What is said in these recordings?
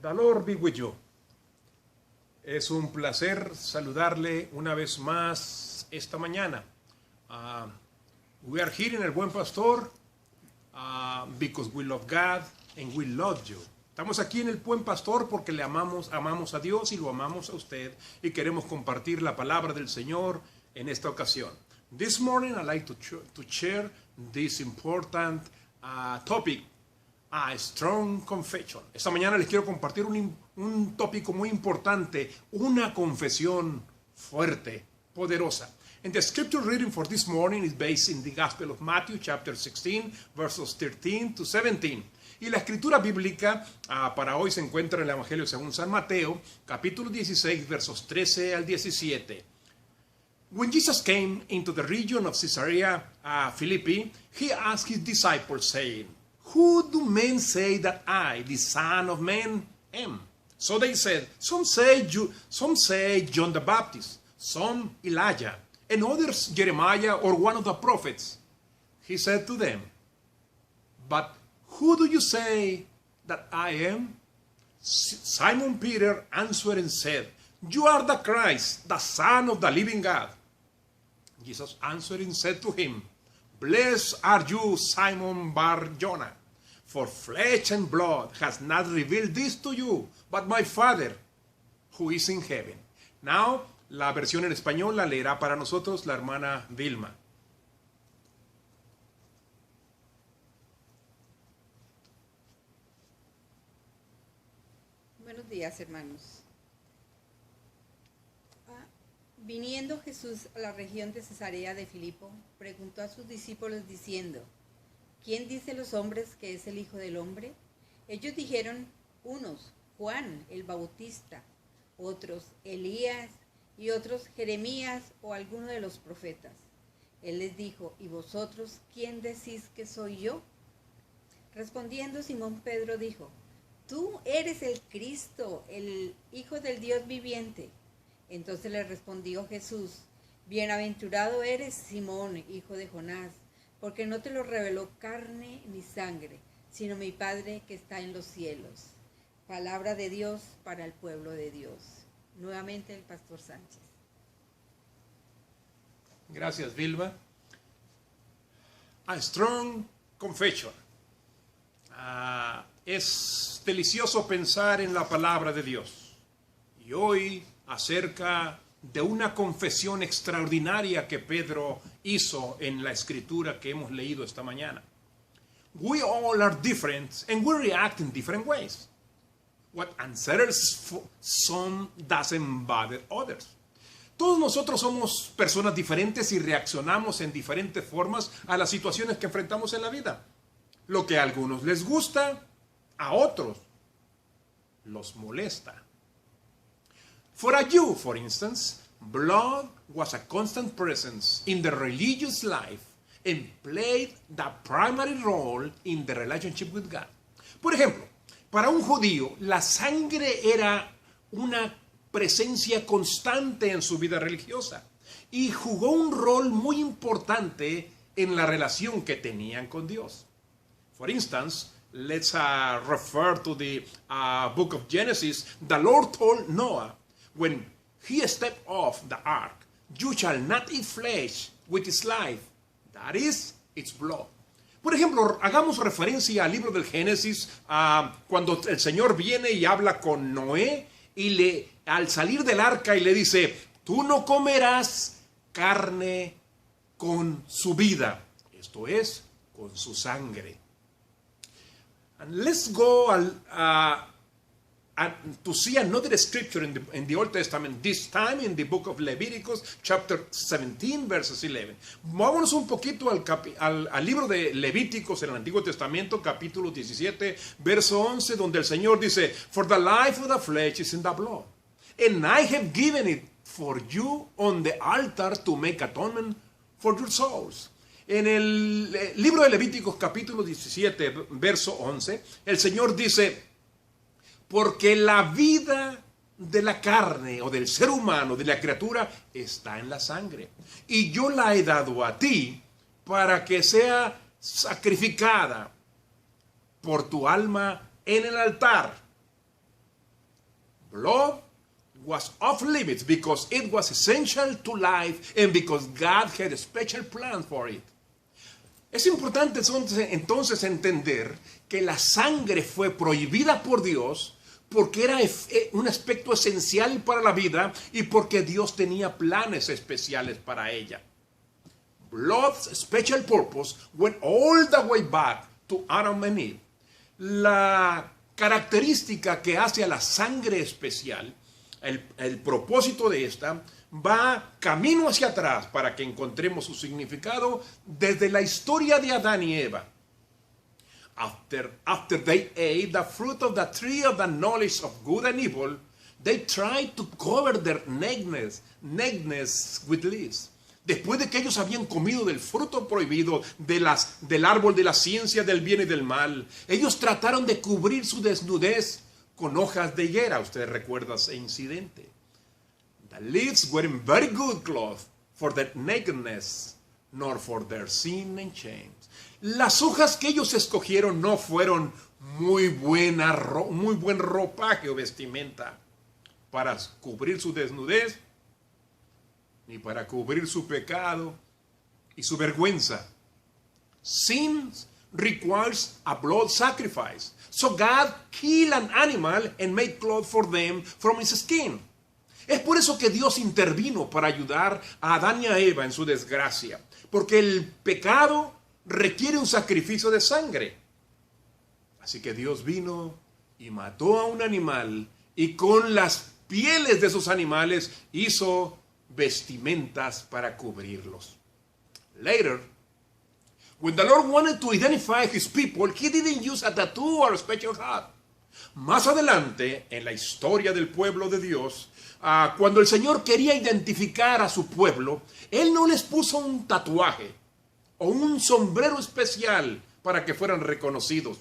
The Lord be with you. Es un placer saludarle una vez más esta mañana. We are here in El Buen Pastor because we love God and we love you. Estamos aquí en El Buen Pastor porque le amamos a Dios y lo amamos a usted y queremos compartir la palabra del Señor en esta ocasión. This morning I'd like to share this important topic, a strong confession. Esta mañana les quiero compartir un tópico muy importante, una confesión fuerte, poderosa. And the scripture reading for this morning is based in the Gospel of Matthew, chapter 16, verses 13 to 17. Y la escritura bíblica para hoy se encuentra en el Evangelio según San Mateo, capítulo 16, versos 13 al 17. When Jesus came into the region of Caesarea Philippi, he asked his disciples, saying, "Who do men say that I, the Son of Man, am?" So they said, some say John the Baptist, some Elijah, and others Jeremiah or one of the prophets. He said to them, "But who do you say that I am?" Simon Peter answered and said, "You are the Christ, the Son of the living God." Jesus answered and said to him, "Blessed are you, Simon Bar-Jonah, for flesh and blood has not revealed this to you, but my Father who is in heaven." Now, la versión en español la leerá para nosotros la hermana Vilma. Buenos días, hermanos. Viniendo Jesús a la región de Cesarea de Filipo, preguntó a sus discípulos diciendo, ¿quién dice los hombres que es el Hijo del Hombre? Ellos dijeron, unos, Juan el Bautista, otros, Elías, y otros, Jeremías o alguno de los profetas. Él les dijo, ¿y vosotros quién decís que soy yo? Respondiendo Simón Pedro dijo, tú eres el Cristo, el Hijo del Dios viviente. Entonces le respondió Jesús, bienaventurado eres Simón, hijo de Jonás, porque no te lo reveló carne ni sangre, sino mi Padre que está en los cielos. Palabra de Dios para el pueblo de Dios. Nuevamente el pastor Sánchez. Gracias, Vilma. A strong confession. Es delicioso pensar en la palabra de Dios. Y hoy acerca de una confesión extraordinaria que Pedro hizo en la escritura que hemos leído esta mañana. We all are different and we react in different ways. What unsettles some doesn't bother others. Todos nosotros somos personas diferentes y reaccionamos en diferentes formas a las situaciones que enfrentamos en la vida. Lo que a algunos les gusta, a otros los molesta. For a Jew, for instance, blood was a constant presence in the religious life and played the primary role in the relationship with God. Por ejemplo, para un judío, la sangre era una presencia constante en su vida religiosa y jugó un rol muy importante en la relación que tenían con Dios. For instance, let's refer to the book of Genesis. The Lord told Noah, when he stepped off the ark, you shall not eat flesh with its life, that is, its blood. Por ejemplo, hagamos referencia al libro del Génesis, cuando el Señor viene y habla con Noé, y al salir del arca y le dice, tú no comerás carne con su vida, esto es, con su sangre. And let's go to see another scripture in the Old Testament, this time in the book of Leviticus, chapter 17, verses 11. Vámonos un poquito al libro de Levíticos en el Antiguo Testamento, capítulo 17, verso 11, donde el Señor dice, "For the life of the flesh is in the blood, and I have given it for you on the altar to make atonement for your souls." En el libro de Levíticos, capítulo 17, verso 11, el Señor dice, porque la vida de la carne o del ser humano, de la criatura, está en la sangre. Y yo la he dado a ti para que sea sacrificada por tu alma en el altar. Blood was off limits because it was essential to life and because God had a special plan for it. Es importante entonces entender que la sangre fue prohibida por Dios porque era un aspecto esencial para la vida y porque Dios tenía planes especiales para ella. Blood's special purpose went all the way back to Adam and Eve. La característica que hace a la sangre especial, el propósito de esta, va camino hacia atrás para que encontremos su significado desde la historia de Adán y Eva. After they ate the fruit of the tree of the knowledge of good and evil, they tried to cover their nakedness with leaves. Después de que ellos habían comido del fruto prohibido del árbol de la ciencia del bien y del mal, ellos trataron de cubrir su desnudez con hojas de higuera. Usted recuerda ese incidente. The leaves weren't very good cloth for their nakedness, nor for their sin and shame. Las hojas que ellos escogieron no fueron muy buen ropaje o vestimenta para cubrir su desnudez, ni para cubrir su pecado y su vergüenza. Sin requires a blood sacrifice. So God killed an animal and made clothes for them from his skin. Es por eso que Dios intervino para ayudar a Adán y a Eva en su desgracia. Porque el pecado requiere un sacrificio de sangre. Así que Dios vino y mató a un animal y con las pieles de esos animales hizo vestimentas para cubrirlos. Later, when the Lord wanted to identify his people, he didn't use a tattoo or a special hat. Más adelante, en la historia del pueblo de Dios, cuando el Señor quería identificar a su pueblo, Él no les puso un tatuaje o un sombrero especial para que fueran reconocidos.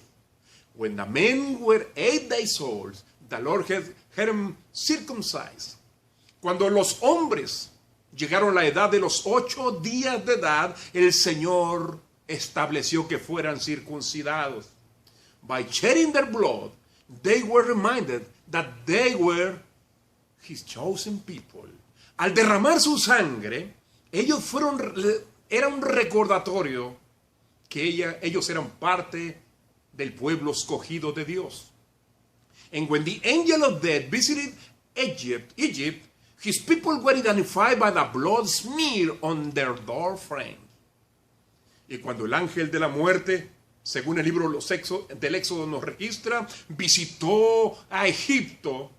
When the men were 8 days old, the Lord had them circumcised. Cuando los hombres llegaron a la edad de los 8 días de edad, el Señor estableció que fueran circuncidados. By shedding their blood, they were reminded that they were his chosen people. Al derramar su sangre, era un recordatorio que ellos eran parte del pueblo escogido de Dios. And when the angel of death visited Egypt, his people were identified by the blood smear on their door frame. Y cuando el ángel de la muerte, según el libro del Éxodo nos registra, visitó a Egipto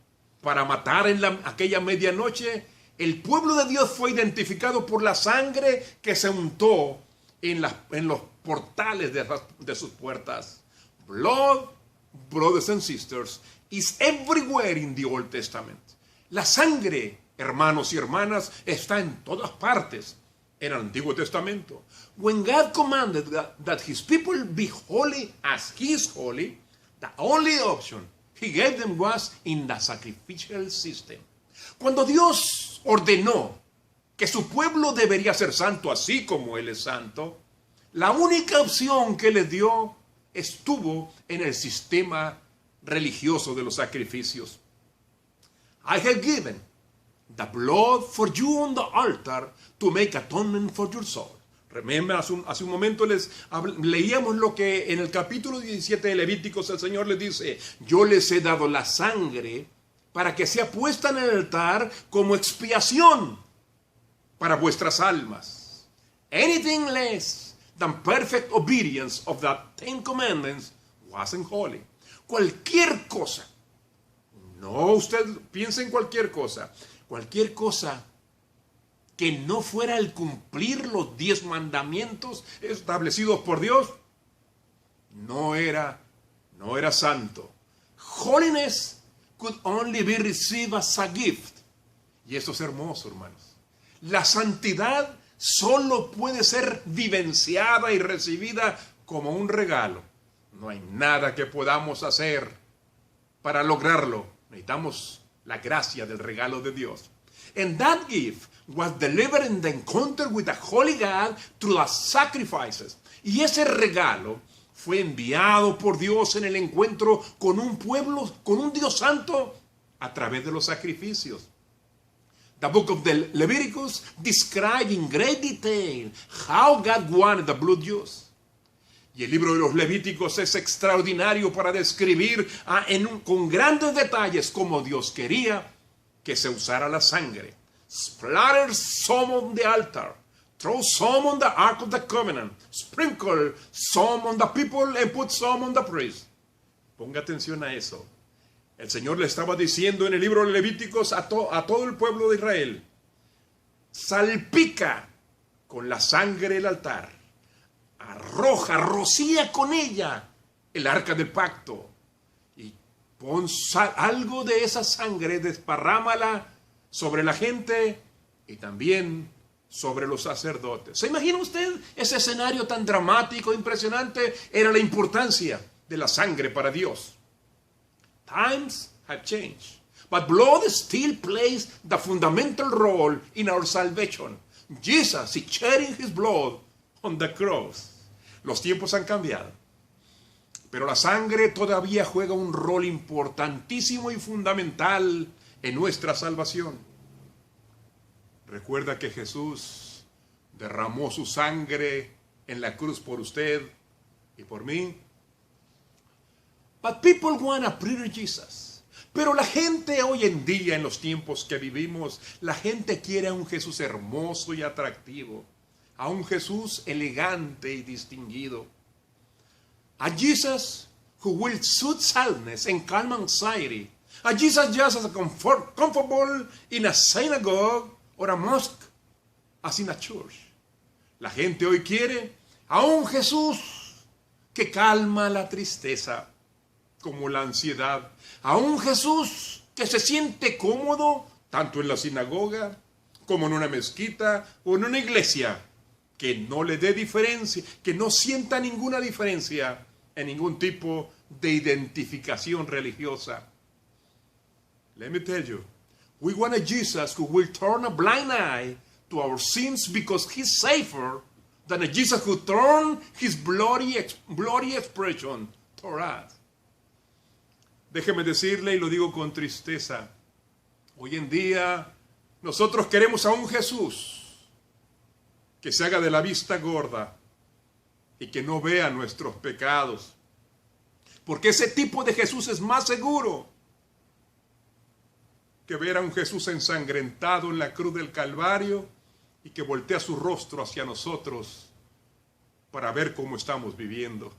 para matar en aquella medianoche, el pueblo de Dios fue identificado por la sangre que se untó en los portales de sus puertas. Blood, brothers and sisters, is everywhere in the Old Testament. La sangre, hermanos y hermanas, está en todas partes en el Antiguo Testamento. When God commanded that his people be holy as he is holy, the only option he gave them was in the sacrificial system. Cuando Dios ordenó que su pueblo debería ser santo así como Él es santo, la única opción que les dio estuvo en el sistema religioso de los sacrificios. I have given the blood for you on the altar to make atonement for your soul. Remember, hace un momento leíamos lo que en el capítulo 17 de Levíticos el Señor les dice: yo les he dado la sangre para que sea puesta en el altar como expiación para vuestras almas. Anything less than perfect obedience of the 10 commandments wasn't holy. Cualquier cosa, no usted piense en cualquier cosa que no fuera el cumplir los 10 mandamientos establecidos por Dios, no era santo. Holiness could only be received as a gift. Y eso es hermoso, hermanos. La santidad solo puede ser vivenciada y recibida como un regalo. No hay nada que podamos hacer para lograrlo. Necesitamos la gracia del regalo de Dios. And that gift was delivered in the encounter with the Holy God through the sacrifices. Y ese regalo fue enviado por Dios en el encuentro con un pueblo, con un Dios santo, a través de los sacrificios. The book of the Leviticus describes in great detail how God wanted the blood used. Y el libro de los Levíticos es extraordinario para describir con grandes detalles cómo Dios quería que se usara la sangre. Splatter some on the altar. Throw some on the Ark of the Covenant. Sprinkle some on the people and put some on the priest. Ponga atención a eso. El Señor le estaba diciendo en el libro de Levíticos a todo el pueblo de Israel: salpica con la sangre el altar, rocía con ella el arca del pacto, y pon algo de esa sangre, desparrámala sobre la gente y también sobre los sacerdotes. ¿Se imagina usted ese escenario tan dramático, impresionante? Era la importancia de la sangre para Dios. Times have changed, but blood still plays the fundamental role in our salvation. Jesus is shedding his blood on the cross. Los tiempos han cambiado, pero la sangre todavía juega un rol importantísimo y fundamental en nuestra salvación. Recuerda que Jesús derramó su sangre en la cruz por usted y por mí. But people want a prettier Jesus. Pero la gente hoy en día, en los tiempos que vivimos, la gente quiere a un Jesús hermoso y atractivo, a un Jesús elegante y distinguido, a Jesus who will soothe sadness and calm anxiety, a Jesus just as comfortable in a synagogue or a mosque as in a church. La gente hoy quiere a un Jesús que calma la tristeza, como la ansiedad, a un Jesús que se siente cómodo tanto en la sinagoga como en una mezquita o en una iglesia, que no le dé diferencia, que no sienta ninguna diferencia en ningún tipo de identificación religiosa. Let me tell you, we want a Jesus who will turn a blind eye to our sins because he's safer than a Jesus who turned his bloody expression toward us. Déjeme decirle, y lo digo con tristeza, hoy en día nosotros queremos a un Jesús que se haga de la vista gorda y que no vea nuestros pecados, porque ese tipo de Jesús es más seguro que ver a un Jesús ensangrentado en la cruz del Calvario y que voltea su rostro hacia nosotros para ver cómo estamos viviendo.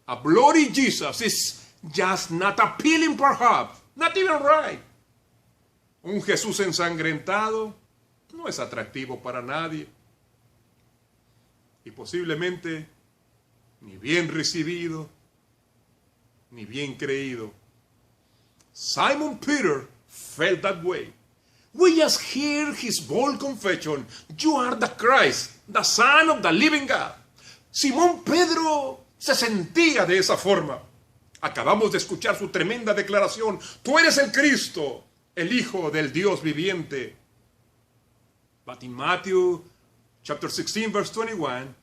A bloody Jesus is just not appealing perhaps, not even right. Un Jesús ensangrentado no es atractivo para nadie y posiblemente ni bien recibido ni bien creído. Simon Peter felt that way. We just hear his bold confession, "You are the Christ, the Son of the living God." Simón Pedro se sentía de esa forma. Acabamos de escuchar su tremenda declaración: tú eres el Cristo, el Hijo del Dios viviente. But in Matthew chapter 16 verse 21,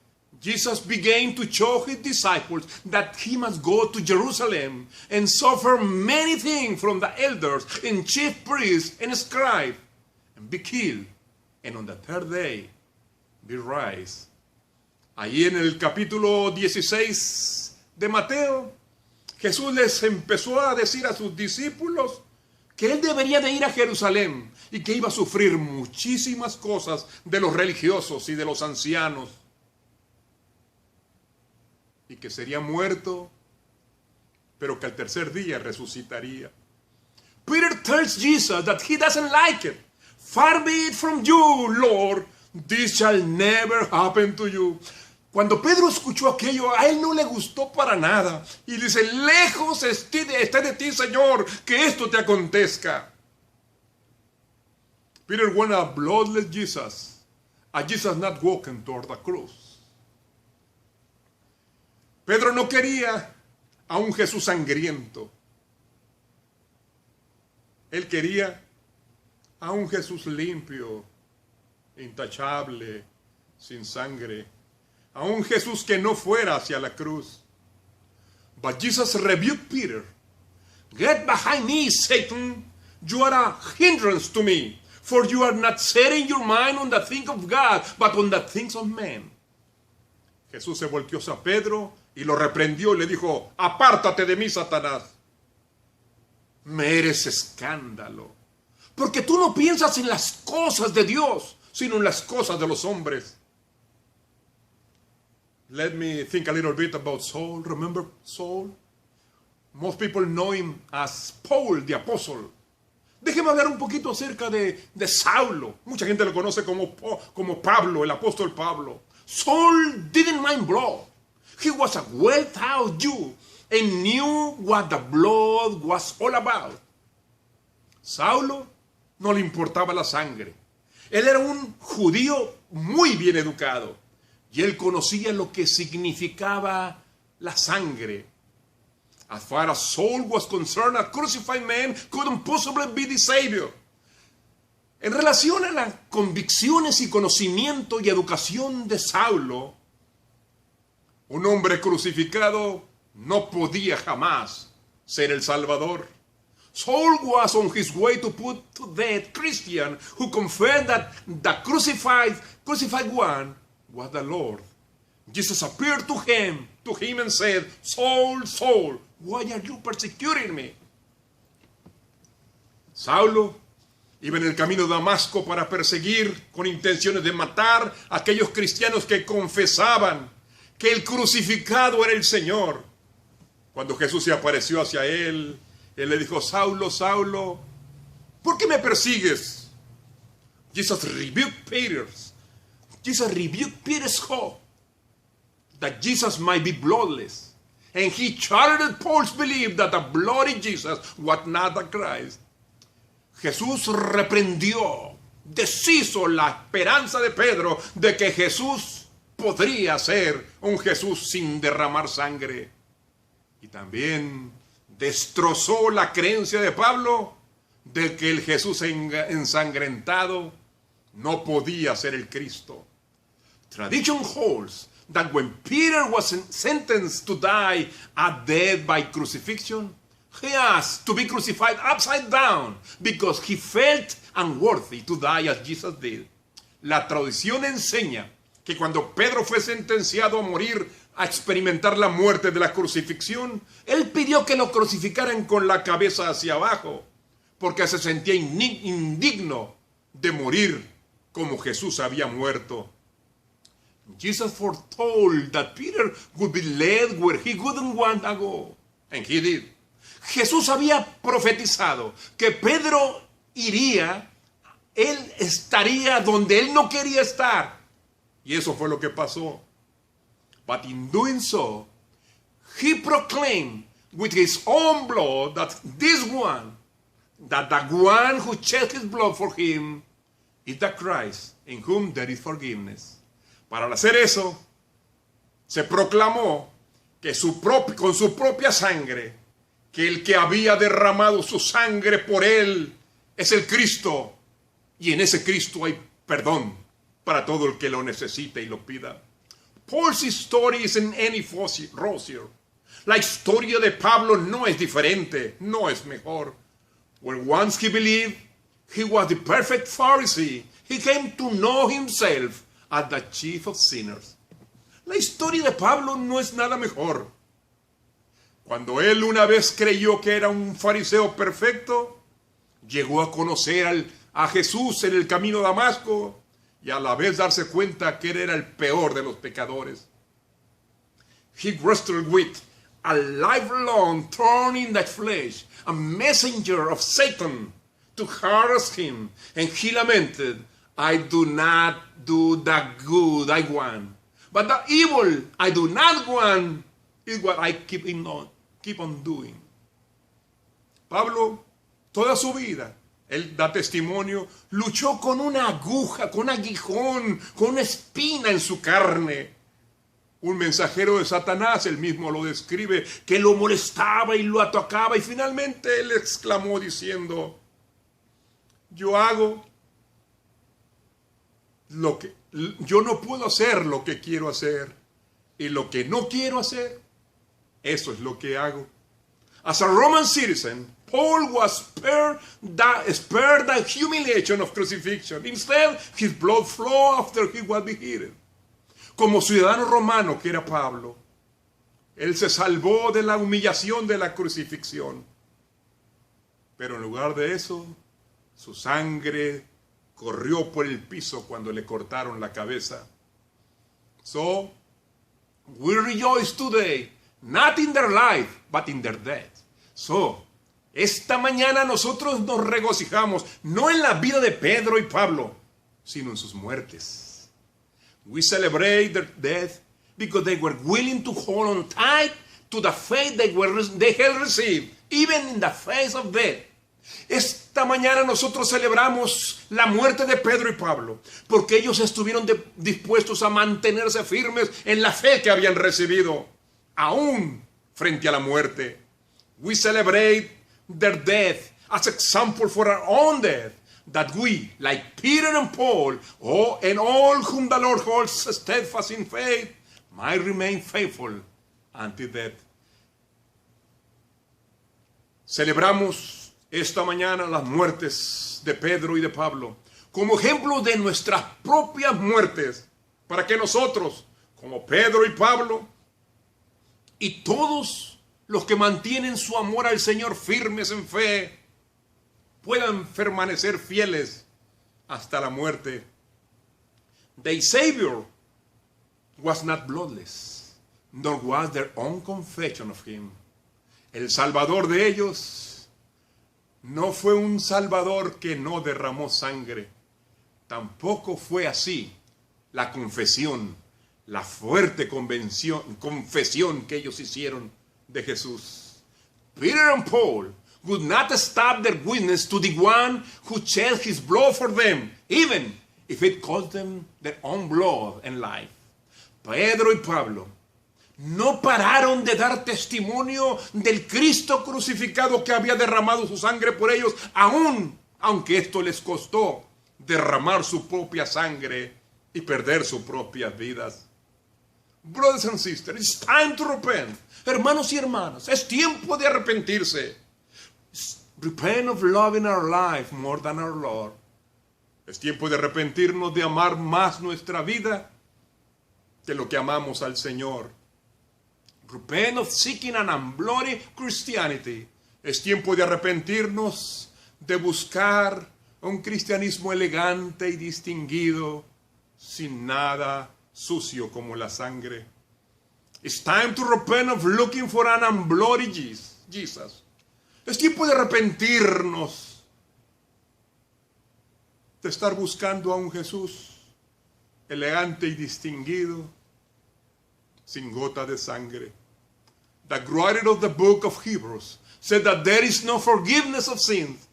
Jesus began to show his disciples that he must go to Jerusalem and suffer many things from the elders and chief priests and scribes and be killed, and on the third day be raised. Ahí en el capítulo 16 de Mateo, Jesús les empezó a decir a sus discípulos que él debería de ir a Jerusalén y que iba a sufrir muchísimas cosas de los religiosos y de los ancianos, y que sería muerto, pero que al tercer día resucitaría. Peter tells Jesus that he doesn't like it. Far be it from you, Lord, this shall never happen to you. Cuando Pedro escuchó aquello, a él no le gustó para nada. Y dice: lejos esté de ti, Señor, que esto te acontezca. Peter wanted a bloodless Jesus, a Jesus not walking toward the cross. Pedro no quería a un Jesús sangriento. Él quería a un Jesús limpio, intachable, sin sangre. A un Jesús que no fuera hacia la cruz. But Jesus rebuked Peter. Get behind me, Satan. You are a hindrance to me, for you are not setting your mind on the things of God, but on the things of men. Jesús se volteó hacia Pedro y lo reprendió y le dijo, apártate de mí, Satanás. Me eres escándalo, porque tú no piensas en las cosas de Dios, sino en las cosas de los hombres. Let me think a little bit about Saul. Remember Saul? Most people know him as Paul, the apostle. Déjeme hablar un poquito acerca de Saulo. Mucha gente lo conoce como Pablo, el apóstol Pablo. Saul didn't mind blood. He was a well-taught Jew and knew what the blood was all about. Saulo no le importaba la sangre. Él era un judío muy bien educado y él conocía lo que significaba la sangre. As far as Saul was concerned, a crucified man couldn't possibly be the Savior. En relación a las convicciones y conocimiento y educación de Saulo, un hombre crucificado no podía jamás ser el Salvador. Saul was on his way to put to death Christian who confessed that the crucified one was the Lord. Jesus appeared to him and said, Saul, Saul, why are you persecuting me? Saulo iba en el camino de Damasco para perseguir con intenciones de matar a aquellos cristianos que confesaban que el crucificado era el Señor. Cuando Jesús se apareció hacia él, él le dijo, Saulo, Saulo, ¿por qué me persigues? Jesus rebuked Peter's hope that Jesus might be bloodless. And he charted Paul's belief that the bloody Jesus was not the Christ. Jesús reprendió, deshizo la esperanza de Pedro de que Jesús podría ser un Jesús sin derramar sangre. Y también destrozó la creencia de Pablo de que el Jesús ensangrentado no podía ser el Cristo. Tradition holds that when Peter was sentenced to die a death by crucifixion, he asked to be crucified upside down because he felt unworthy to die as Jesus did. La tradición enseña que cuando Pedro fue sentenciado a morir, a experimentar la muerte de la crucifixión, él pidió que lo crucificaran con la cabeza hacia abajo, porque se sentía indigno de morir como Jesús había muerto. Jesus foretold that Peter would be led where he wouldn't want to go, and he did. Jesús había profetizado que Pedro iría, él estaría donde él no quería estar, y eso fue lo que pasó. But in doing so, he proclaimed with his own blood that the one who shed his blood for him is the Christ in whom there is forgiveness. Para hacer eso, se proclamó que con su propia sangre, que el que había derramado su sangre por él es el Cristo, y en ese Cristo hay perdón para todo el que lo necesite y lo pida. Paul's story isn't any rosier. La historia de Pablo no es diferente, no es mejor. When once he believed he was the perfect Pharisee, he came to know himself as the chief of sinners. La historia de Pablo no es nada mejor. Cuando él una vez creyó que era un fariseo perfecto, llegó a conocer a Jesús en el camino a Damasco y a la vez darse cuenta que él era el peor de los pecadores. He wrestled with a lifelong thorn in the flesh, a messenger of Satan to harass him, and he lamented, I do not do the good I want, but the evil I do not want is what I keep on doing. Pablo, toda su vida, él da testimonio, luchó con una aguja, con un aguijón, con una espina en su carne. Un mensajero de Satanás, él mismo lo describe, que lo molestaba y lo atacaba, y finalmente él exclamó diciendo, yo no puedo hacer lo que quiero hacer, y lo que no quiero hacer, eso es lo que hago. As a Roman citizen, Paul was spared the humiliation of crucifixion. Instead, his blood flowed after he was beheaded. Como ciudadano romano que era Pablo, él se salvó de la humillación de la crucifixión. Pero en lugar de eso, su sangre corrió por el piso cuando le cortaron la cabeza. So, we rejoice today, not in their life, but in their death. So, esta mañana nosotros nos regocijamos, no en la vida de Pedro y Pablo, sino en sus muertes. We celebrate their death because they were willing to hold on tight to the faith they had received, even in the face of death. Esta mañana nosotros celebramos la muerte de Pedro y Pablo, porque ellos estuvieron dispuestos a mantenerse firmes en la fe que habían recibido, aún frente a la muerte. We celebrate their death as example for our own death, that we, like Peter and Paul, and all whom the Lord holds steadfast in faith, might remain faithful until death. Celebramos esta mañana las muertes de Pedro y de Pablo como ejemplo de nuestras propias muertes, para que nosotros, como Pedro y Pablo, y todos los que mantienen su amor al Señor firmes en fe, puedan permanecer fieles hasta la muerte. Their Savior was not bloodless, nor was their own confession of him. El Salvador de ellos no fue un Salvador que no derramó sangre. Tampoco fue así la confesión, la fuerte confesión que ellos hicieron de Jesús. Peter and Paul would not stop their witness to the one who shed his blood for them, even if it cost them their own blood and life. Pedro y Pablo no pararon de dar testimonio del Cristo crucificado que había derramado su sangre por ellos, aunque esto les costó derramar su propia sangre y perder sus propias vidas. Brothers and sisters, it's time to repent. Hermanos y hermanas, es tiempo de arrepentirse. Repent of loving our life more than our Lord. Es tiempo de arrepentirnos de amar más nuestra vida que lo que amamos al Señor. Repent of seeking an unbloody Christianity. Es tiempo de arrepentirnos de buscar un cristianismo elegante y distinguido, sin nada sucio como la sangre. It's time to repent of looking for an unbloody Jesus. Es tiempo de arrepentirnos de estar buscando a un Jesús elegante y distinguido, sin gota de sangre. The writer of the book of Hebrews said that there is no forgiveness of sins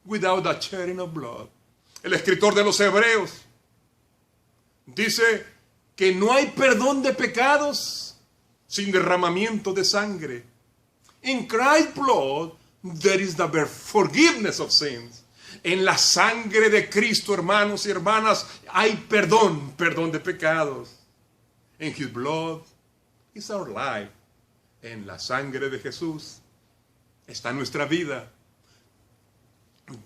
without the shedding of blood. El escritor de los Hebreos dice que no hay perdón de pecados sin derramamiento de sangre. In Christ's blood there is the forgiveness of sins. En la sangre de Cristo, hermanos y hermanas, hay perdón de pecados. In His blood is our life. En la sangre de Jesús está nuestra vida.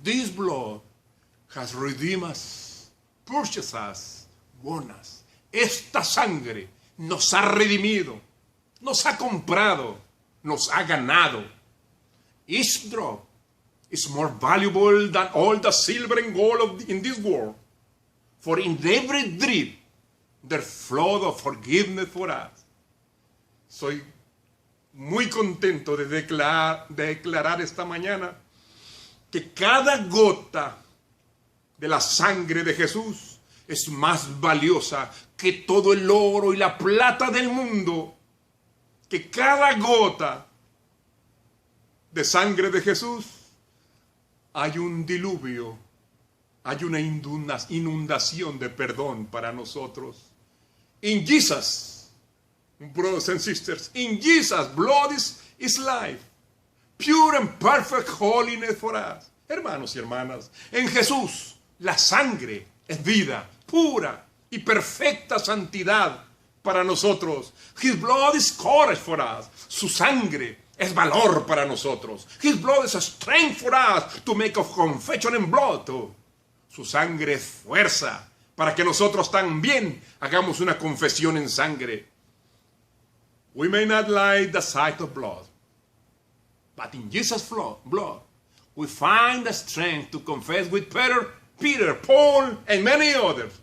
This blood has redeemed us, purchased us, won us. Esta sangre nos ha redimido, nos ha comprado, nos ha ganado. Each drop is more valuable than all the silver and gold in this world. For in every drip there flows of forgiveness for us. Soy muy contento de declarar esta mañana que cada gota de la sangre de Jesús es más valiosa que todo el oro y la plata del mundo. Que cada gota de sangre de Jesús hay un diluvio, hay una inundación de perdón para nosotros. In Jesus, brothers and sisters, in Jesus, blood is life. Pure and perfect holiness for us. Hermanos y hermanas, en Jesús la sangre es vida, pura y perfecta santidad para nosotros. His blood is courage for us. Su sangre es valor para nosotros. His blood is a strength for us to make a confession in blood too. Su sangre es fuerza para que nosotros también hagamos una confesión en sangre. We may not like the sight of blood, but in Jesus' blood, we find the strength to confess with Peter, Paul, and many others.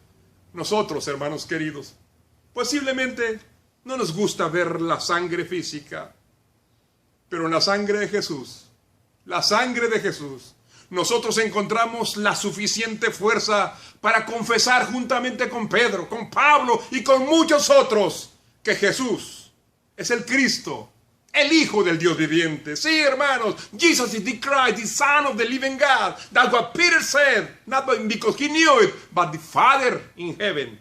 Nosotros, hermanos queridos, posiblemente no nos gusta ver la sangre física, pero en la sangre de Jesús, nosotros encontramos la suficiente fuerza para confesar juntamente con Pedro, con Pablo y con muchos otros que Jesús es el Cristo, el Hijo del Dios viviente. Sí, hermanos, Jesus is the Christ, the Son of the living God. That's what Peter said, not because he knew it, but the Father in heaven,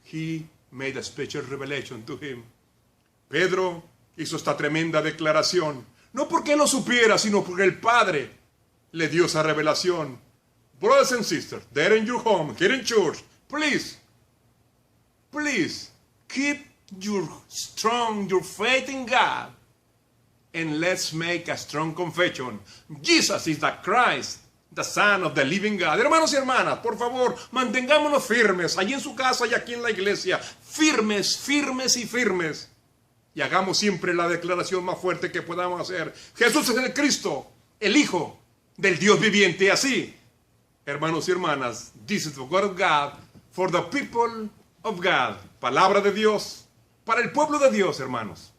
he made a special revelation to him. Pedro hizo esta tremenda declaración, no porque él lo supiera, sino porque el Padre le dio esa revelación. Brothers and sisters, there in your home, here in church, please, keep your faith in God, and let's make a strong confession. Jesus is the Christ, the Son of the living God. Hermanos y hermanas, por favor, mantengámonos firmes, allí en su casa y aquí en la iglesia, firmes. Y hagamos siempre la declaración más fuerte que podamos hacer. Jesús es el Cristo, el Hijo del Dios viviente. Así, hermanos y hermanas, this is the word of God for the people of God. Palabra de Dios para el pueblo de Dios, hermanos.